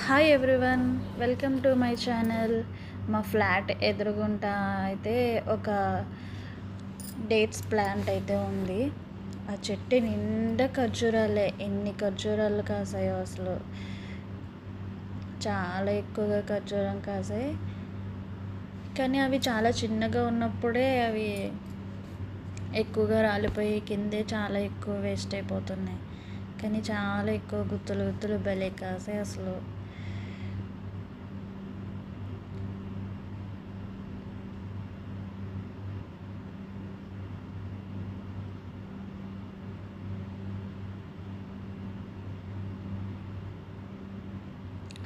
Hi everyone, welcome to my channel. మా flat ఎదురుగుంటా అయితే ఒక డేట్స్ ప్లాంట్ అయితే ఉంది. ఆ చెట్టు నిండా ఖర్జూరాలే. ఎన్ని ఖర్జూరాలు కాసాయో అసలు, చాలా ఎక్కువగా ఖర్జూరం కాసాయి. కానీ అవి చాలా చిన్నగా ఉన్నప్పుడే అవి ఎక్కువగా రాలిపోయి కిందే చాలా ఎక్కువ వేస్ట్ అయిపోతున్నాయి. కానీ చాలా ఎక్కువ గుత్తులు గుత్తులు భలే కాసాయి అసలు.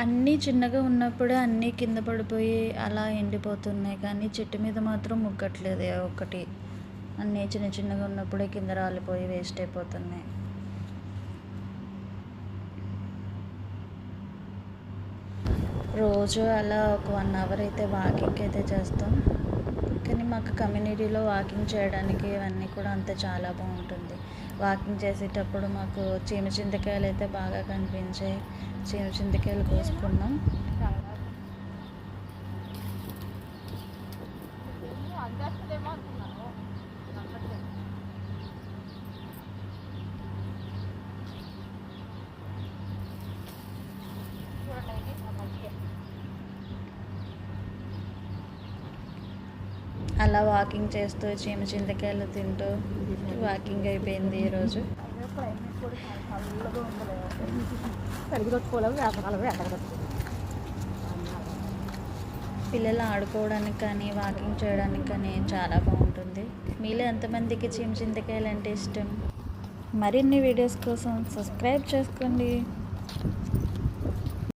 అన్నీ చిన్నగా ఉన్నప్పుడే అన్నీ కింద పడిపోయి అలా ఎండిపోతున్నాయి. కానీ చెట్టు మీద మాత్రం ముగ్గట్లేదు. ఒకటి అన్నీ చిన్న చిన్నగా ఉన్నప్పుడే కింద రాలిపోయి వేస్ట్ అయిపోతున్నాయి. రోజు అలా ఒక 1 అవర్ అయితే వాకింగ్ అయితే చేస్తాం. కానీ మాకు కమ్యూనిటీలో వాకింగ్ చేయడానికి ఇవన్నీ కూడా అంతే చాలా బాగుంటుంది. వాకింగ్ చేసేటప్పుడు మాకు చింతకాయలు అయితే బాగా కనిపించాయి. చింతకాయలు కోసుకున్నాం. అలా వాకింగ్ చేస్తూ చింతకాయలు తింటూ వాకింగ్ అయిపోయింది ఈరోజు. పిల్లలు ఆడుకోవడానికి కానీ వాకింగ్ చేయడానికి కానీ చాలా బాగుంటుంది. మీలో ఎంతమందికి చింతకాయలు అంటే ఇష్టం? మరిన్ని వీడియోస్ కోసం సబ్స్క్రైబ్ చేసుకోండి.